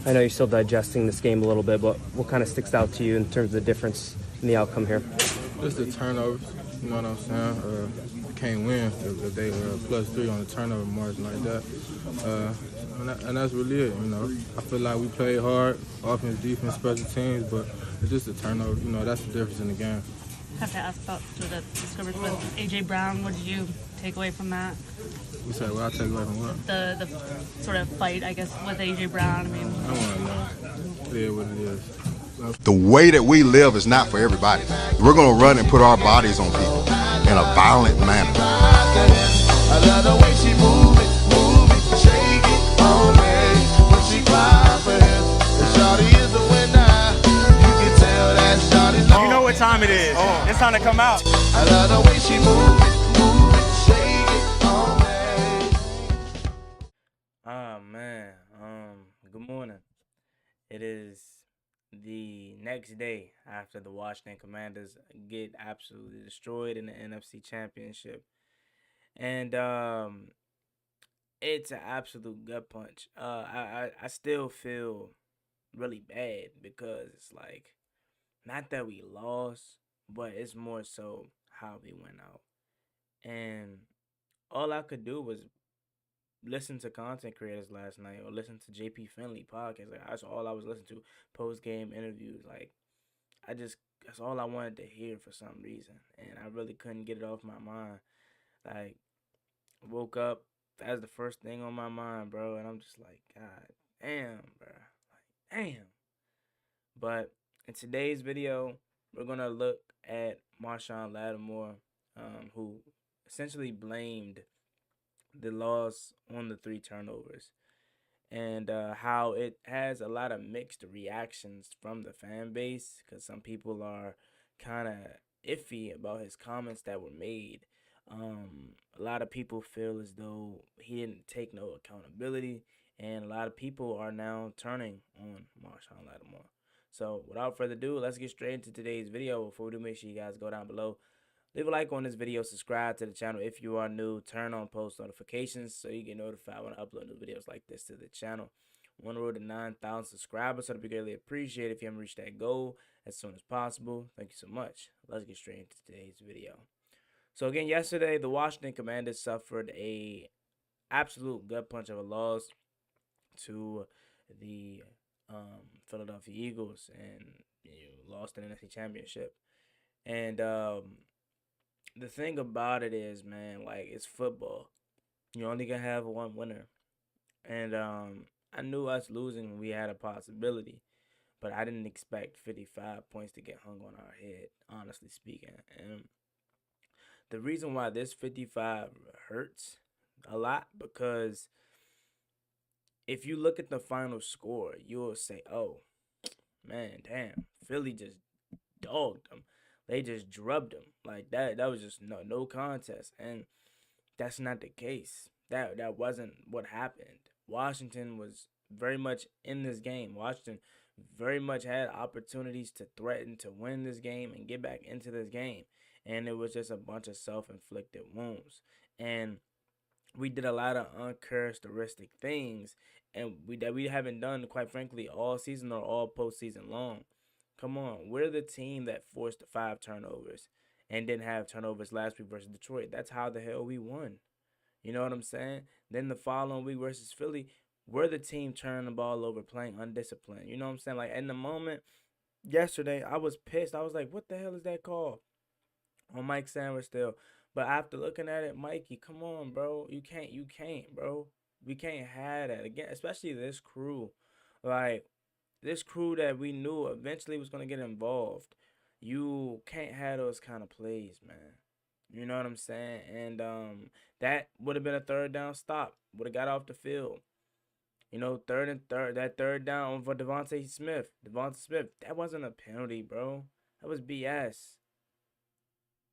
I know you're still digesting this game a little bit, but what kind of sticks out to you in terms of the difference in the outcome here? Just the turnovers, you know what I'm saying? Can't win if they +3 on the turnover margin like that. And that's really it, you know. I feel like we played hard, offense, defense, special teams, but it's just the turnover, you know, that's the difference in the game. I have to ask about the scrimmage with A.J. Brown. What did you take away from that? You said, well, I take away from what? The sort of fight, I guess, with A.J. Brown. I mean, I want to know. It is what it is. The way that we live is not for everybody. We're going to run and put our bodies on people in a violent manner. I love the way she move it, shake it on me. When she cry for him, and shawty is a winner. You can tell that shawty's on. You know what time it is. It's time to come out. I love the way she move it, shake it on me. Oh man. Good morning. It is the next day after the Washington Commanders get absolutely destroyed in the NFC Championship. And it's an absolute gut punch. I still feel really bad because it's like, not that we lost, but it's more so how we went out. And all I could do was listen to content creators last night or listen to JP Finley podcast. Like, that's all I was listening to. Post-game interviews. Like, that's all I wanted to hear for some reason. And I really couldn't get it off my mind. Like, woke up, that's the first thing on my mind, bro. And I'm just like, God damn, bro. Like, damn. But in today's video, we're going to look at Marshon Lattimore, who essentially blamed the loss on the 3 turnovers, and how it has a lot of mixed reactions from the fan base, because some people are kind of iffy about his comments that were made. A lot of people feel as though he didn't take no accountability, and a lot of people are now turning on Marshon Lattimore. So without further ado, let's get straight into today's video. Before we do, make sure you guys go down below, leave a like on this video, subscribe to the channel if you are new, turn on post notifications so you get notified when I upload new videos like this to the channel. We're on the road to 9,000 subscribers, so it'd be greatly appreciated if you haven't reached that goal as soon as possible. Thank you so much. Let's get straight into today's video. So again, yesterday the Washington Commanders suffered a absolute gut punch of a loss to the Philadelphia Eagles, and lost an NFC Championship. And the thing about it is, man, like, it's football. You only gonna have one winner. And I knew us losing when we had a possibility, but I didn't expect 55 points to get hung on our head, honestly speaking. And the reason why this 55 hurts a lot, because if you look at the final score, you'll say, oh, man, damn, Philly just dogged them. They just drubbed them. Like, that was just no contest. And that's not the case. That wasn't what happened. Washington was very much in this game. Washington very much had opportunities to threaten to win this game and get back into this game. And it was just a bunch of self-inflicted wounds. And we did a lot of uncharacteristic things, and we haven't done, quite frankly, all season or all postseason long. Come on, we're the team that forced 5 turnovers and didn't have turnovers last week versus Detroit. That's how the hell we won. You know what I'm saying? Then the following week versus Philly, we're the team turning the ball over, playing undisciplined. You know what I'm saying? Like, in the moment, yesterday, I was pissed. I was like, what the hell is that call on Mike Sanders still? But after looking at it, Mikey, come on, bro. You can't, bro. We can't have that again, especially this crew. Like, this crew that we knew eventually was going to get involved. You can't have those kind of plays, man. You know what I'm saying? And that would have been a third down stop. Would have got off the field. You know, that third down for Devontae Smith. That wasn't a penalty, bro. That was BS.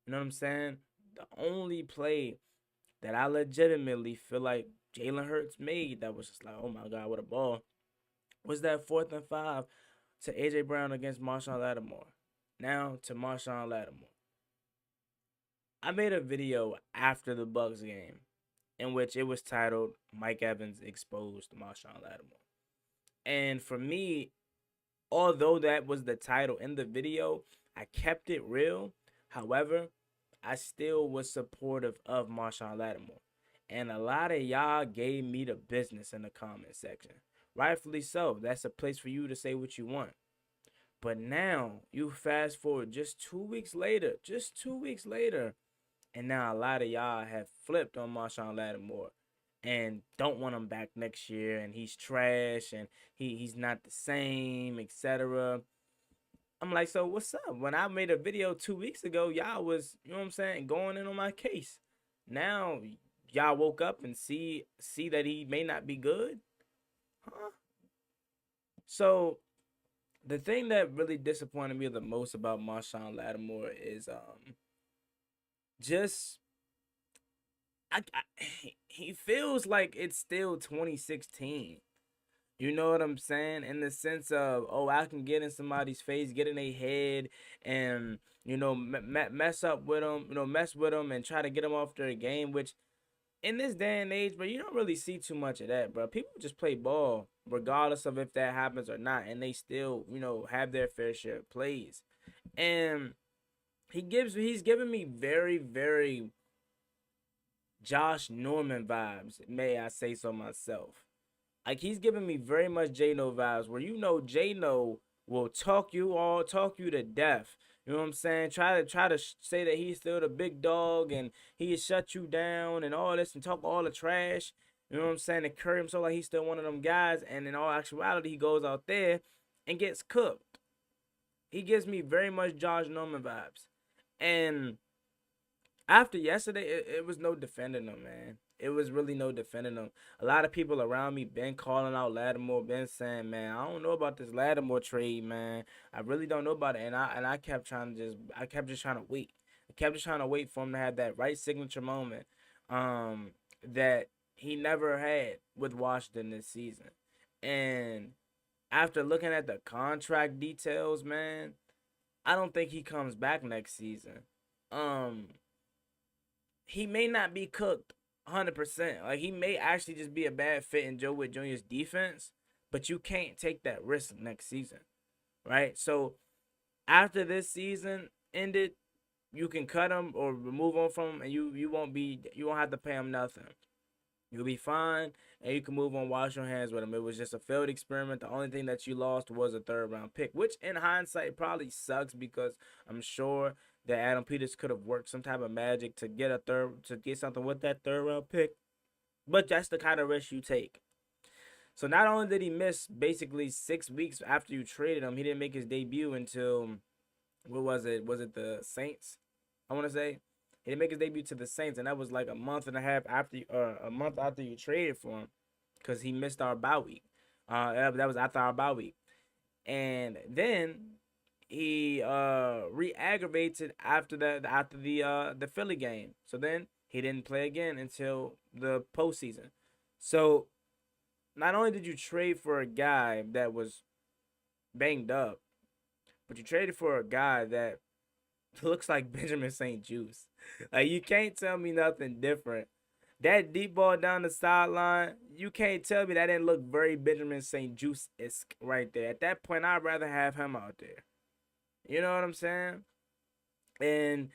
You know what I'm saying? The only play that I legitimately feel like Jalen Hurts made that was just like, oh my God, what a ball, was that 4th and 5 to A.J. Brown against Marshon Lattimore. Now to Marshon Lattimore. I made a video after the Bucs game in which it was titled, Mike Evans exposed Marshon Lattimore. And for me, although that was the title in the video, I kept it real. However, I still was supportive of Marshon Lattimore. And a lot of y'all gave me the business in the comment section. Rightfully so. That's a place for you to say what you want. But now, you fast forward just 2 weeks later, and now a lot of y'all have flipped on Marshon Lattimore and don't want him back next year, and he's trash, and he's not the same, etc. I'm like, so what's up? When I made a video 2 weeks ago, y'all was, you know what I'm saying, going in on my case. Now, y'all woke up and see that he may not be good? Huh? So, the thing that really disappointed me the most about Marshon Lattimore is just he feels like it's still 2016. You know what I'm saying? In the sense of, oh, I can get in somebody's face, get in their head, and mess up with them, mess with them, and try to get them off their game. Which, in this day and age, bro, you don't really see too much of that, bro. People just play ball, regardless of if that happens or not, and they still, have their fair share of plays. And he's giving me very, very Josh Norman vibes, may I say so myself. Like, he's giving me very much J-No vibes, where J-No will talk you to death. You know what I'm saying? Try to say that he's still the big dog and he shut you down and all this and talk all the trash. You know what I'm saying? And carry himself like he's still one of them guys. And in all actuality, he goes out there and gets cooked. He gives me very much Josh Norman vibes. And after yesterday, it was no defending him, man. It was really no defending him. A lot of people around me been calling out Lattimore, been saying, man, I don't know about this Lattimore trade, man. I really don't know about it. And I kept just trying to wait. I kept just trying to wait for him to have that right signature moment that he never had with Washington this season. And after looking at the contract details, man, I don't think he comes back next season. He may not be cooked 100%. Like, he may actually just be a bad fit in Joe Witt Jr.'s defense, but you can't take that risk next season, right? So after this season ended, you can cut him or remove him from him, and you won't have to pay him nothing. You'll be fine, and you can move on, wash your hands with him. It was just a failed experiment. The only thing that you lost was a third-round pick, which in hindsight probably sucks, because I'm sure that Adam Peters could have worked some type of magic to get something with that third-round pick. But that's the kind of risk you take. So not only did he miss basically 6 weeks after you traded him, he didn't make his debut until, what was it? Was it the Saints? I want to say. He didn't make his debut to the Saints, and that was like a month after you traded for him, because he missed our bye week. That was after our bye week. And then he re-aggravated after the Philly game. So then he didn't play again until the postseason. So not only did you trade for a guy that was banged up, but you traded for a guy that looks like Benjamin St. Juice. Like, you can't tell me nothing different. That deep ball down the sideline, you can't tell me that didn't look very Benjamin St. Juice-esque right there. At that point, I'd rather have him out there. You know what I'm saying? And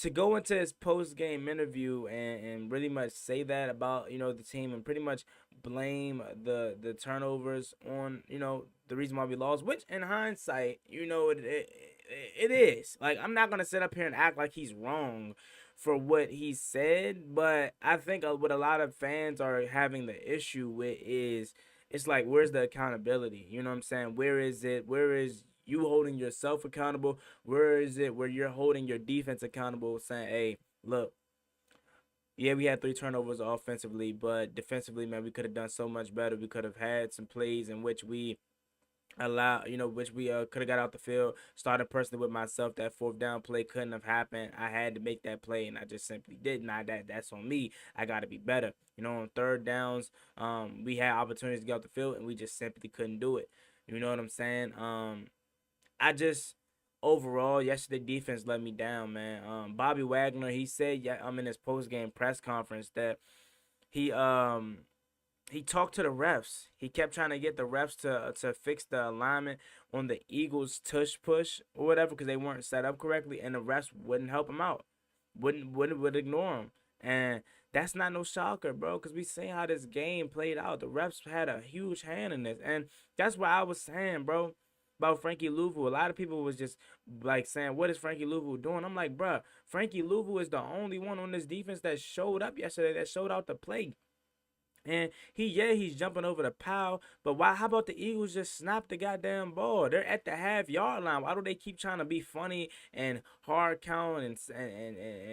to go into his post-game interview and really much say that about, the team, and pretty much blame the turnovers on, the reason why we lost, which in hindsight, it is. Like, I'm not going to sit up here and act like he's wrong for what he said, but I think what a lot of fans are having the issue with is, it's like, where's the accountability? You know what I'm saying? Where is it? Where is you holding yourself accountable? Where is it where you're holding your defense accountable, saying, hey, look, yeah, we had 3 turnovers offensively, but defensively, man, we could have done so much better. We could have had some plays in which we could have got out the field. Starting personally with myself, that 4th down play couldn't have happened. I had to make that play, and I just simply didn't. That's on me. I got to be better. On 3rd downs, we had opportunities to get out the field, and we just simply couldn't do it. You know what I'm saying? Overall, yesterday defense let me down, man. Bobby Wagner, he said, in his post-game press conference that he he talked to the refs. He kept trying to get the refs to fix the alignment on the Eagles tush push or whatever because they weren't set up correctly, and the refs wouldn't help him out, would ignore him, and that's not no shocker, bro, because we seen how this game played out. The refs had a huge hand in this, and that's what I was saying, bro, about Frankie Louvu. A lot of people was just like saying, "What is Frankie Louvu doing?" I'm like, bro, Frankie Louvu is the only one on this defense that showed up yesterday, that showed out to play. And he's jumping over the pile, but why? How about the Eagles just snap the goddamn ball? They're at the half-yard line. Why do they keep trying to be funny and hard count and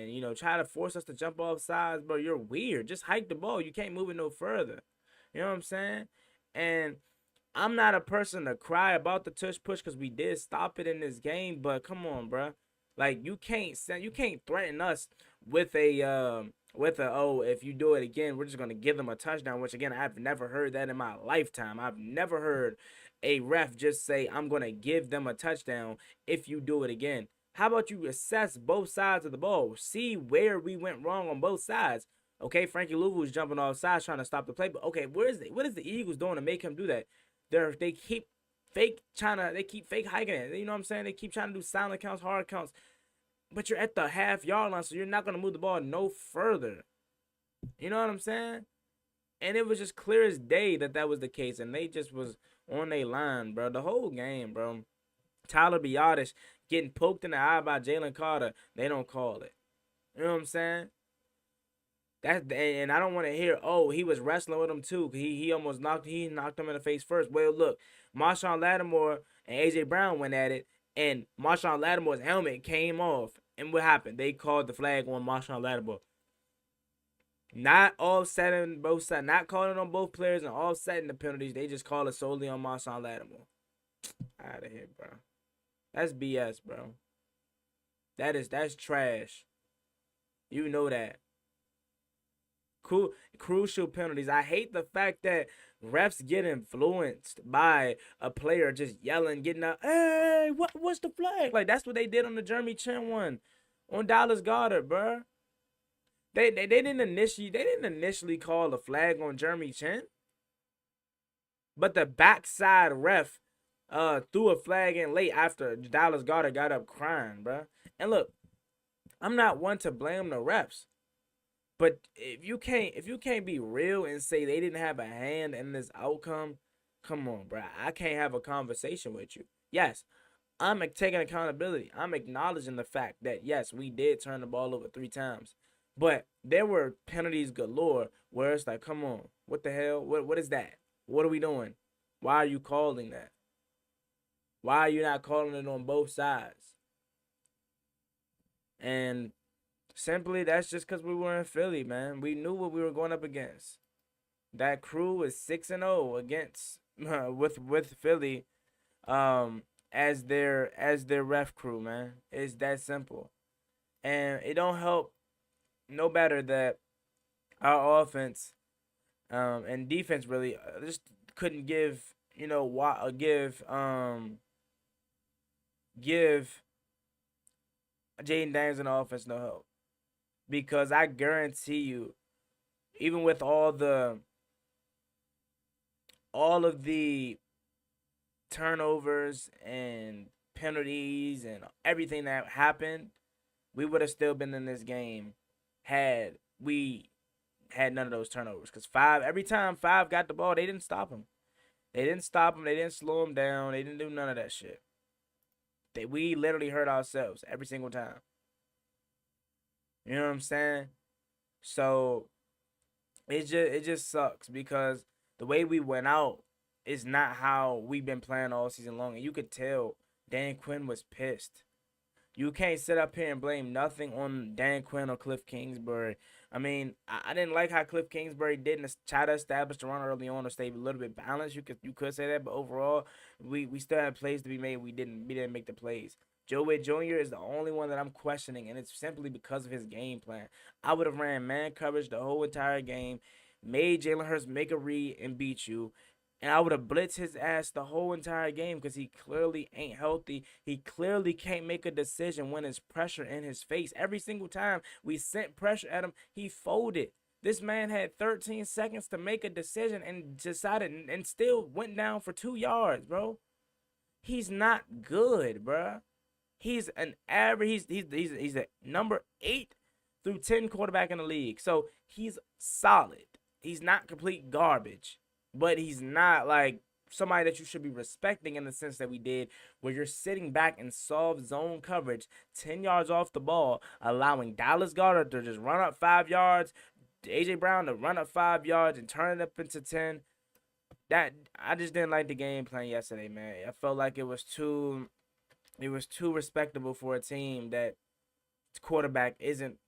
you know, try to force us to jump off sides, bro? You're weird. Just hike the ball. You can't move it no further. You know what I'm saying? And I'm not a person to cry about the tush push because we did stop it in this game, but come on, bro. Like you can't threaten us with a oh, if you do it again, we're just gonna give them a touchdown. Which again, I've never heard that in my lifetime. I've never heard a ref just say, "I'm gonna give them a touchdown if you do it again." How about you assess both sides of the ball, see where we went wrong on both sides? Okay, Frankie Louvu's jumping off sides trying to stop the play, but okay, what is the Eagles doing to make him do that? They keep fake hiking it. You know what I'm saying? They keep trying to do silent counts, hard counts. But you're at the half-yard line, so you're not going to move the ball no further. You know what I'm saying? And it was just clear as day that was the case, and they just was on their line, bro. The whole game, bro. Tyler Biadasz getting poked in the eye by Jalen Carter, they don't call it. You know what I'm saying? And I don't want to hear, oh, he was wrestling with him too. He almost knocked him in the face first. Well, look, Marshon Lattimore and AJ Brown went at it, and Marshon Lattimore's helmet came off. And what happened? They called the flag on Marshon Lattimore. Not offsetting both sides, not calling on both players and offsetting the penalties. They just call it solely on Marshon Lattimore. Out of here, bro. That's BS, bro. That's trash. You know that. Crucial penalties. I hate the fact that refs get influenced by a player just yelling, getting up, "Hey, what's the flag?" Like that's what they did on the Jeremy Chin one, on Dallas Goedert, bro. They didn't initially call the flag on Jeremy Chin, but the backside ref threw a flag in late after Dallas Goedert got up crying, bro. And look, I'm not one to blame the refs. But if you can't be real and say they didn't have a hand in this outcome, come on, bro. I can't have a conversation with you. Yes, I'm taking accountability. I'm acknowledging the fact that, yes, we did turn the ball over 3 times. But there were penalties galore where it's like, come on, what the hell? What is that? What are we doing? Why are you calling that? Why are you not calling it on both sides? And simply, that's just because we were in Philly, man. We knew what we were going up against. That crew is 6-0 against with Philly, as their ref crew, man. It's that simple, and it don't help no better that our offense, and defense really just couldn't give Jaden Daniels and the offense no help. Because I guarantee you, even with all of the turnovers and penalties and everything that happened, we would have still been in this game had we had none of those turnovers. Because every time 5 got the ball, they didn't stop him. They didn't slow him down. They didn't do none of that shit. We literally hurt ourselves every single time. You know what I'm saying? So it just sucks because the way we went out is not how we've been playing all season long. And you could tell Dan Quinn was pissed. You can't sit up here and blame nothing on Dan Quinn or Cliff Kingsbury. I mean, I didn't like how Cliff Kingsbury didn't try to establish the run early on or stay a little bit balanced. You could say that, but overall, we still had plays to be made. We didn't make the plays. Joe Witt Jr. is the only one that I'm questioning, and it's simply because of his game plan. I would have ran man coverage the whole entire game, made Jalen Hurts make a read and beat you, and I would have blitzed his ass the whole entire game because he clearly ain't healthy. He clearly can't make a decision when there's pressure in his face. Every single time we sent pressure at him, he folded. This man had 13 seconds to make a decision and decided and still went down for 2 yards, bro. He's not good, bro. He's an average. He's a number 8 through 10 quarterback in the league. So he's solid. He's not complete garbage, but he's not like somebody that you should be respecting in the sense that we did, where you're sitting back in soft zone coverage, 10 yards off the ball, allowing Dallas Goedert to just run up 5 yards, AJ Brown to run up 5 yards and turn it up into 10. That I just didn't like the game plan yesterday, man. I felt like it was too respectable for a team that quarterback isn't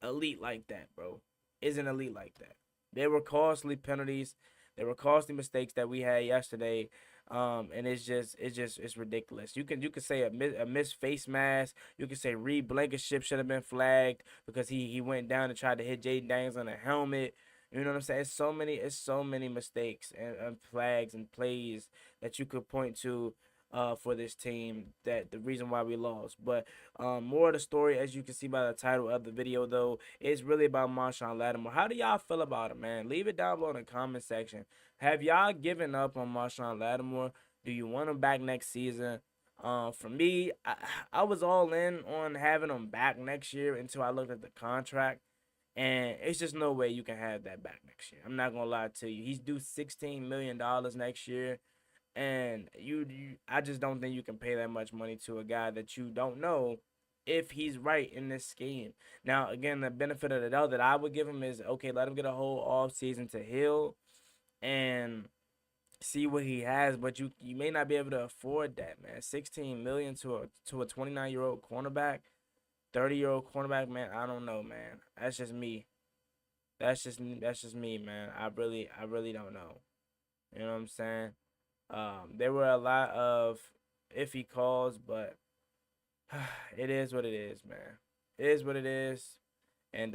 elite like that, bro. Isn't elite like that. There were costly penalties. There were costly mistakes that we had yesterday. And it's ridiculous. You can say a missed face mask. You can say Reed Blankenship should have been flagged because he went down and tried to hit Jaden Daniels on the helmet. You know what I'm saying? It's so many mistakes and flags and plays that you could point to for this team, that the reason why we lost. But more of the story, as you can see by the title of the video, though, is really about Marshon Lattimore. How do y'all feel about him, man? Leave it down below in the comment section. Have y'all given up on Marshon Lattimore? Do you want him back next season? For me, I was all in on having him back next year until I looked at the contract. And it's just no way you can have that back next year. I'm not going to lie to you. He's due $16 million next year. And I just don't think you can pay that much money to a guy that you don't know if he's right in this scheme. Now, again, the benefit of the doubt that I would give him is, okay, let him get a whole offseason to heal and see what he has. But you may not be able to afford that, man. $16 million to a 29-year-old cornerback, 30-year-old cornerback, man. I don't know, man. That's just me. That's just me, man. I really don't know. You know what I'm saying? There were a lot of iffy calls, but it is what it is, man. It is what it is. And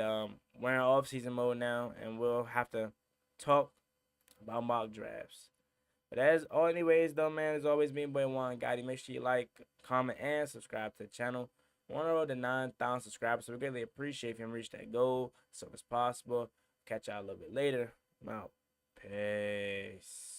we're in off-season mode now, and we'll have to talk about mock drafts. But anyways, though, man, it's always been boy Juan Gotti. Make sure you like, comment, and subscribe to the channel. We're on the road to 9,000 subscribers, so we greatly appreciate if you can reach that goal as soon as possible. Catch y'all a little bit later. I'm out. Peace.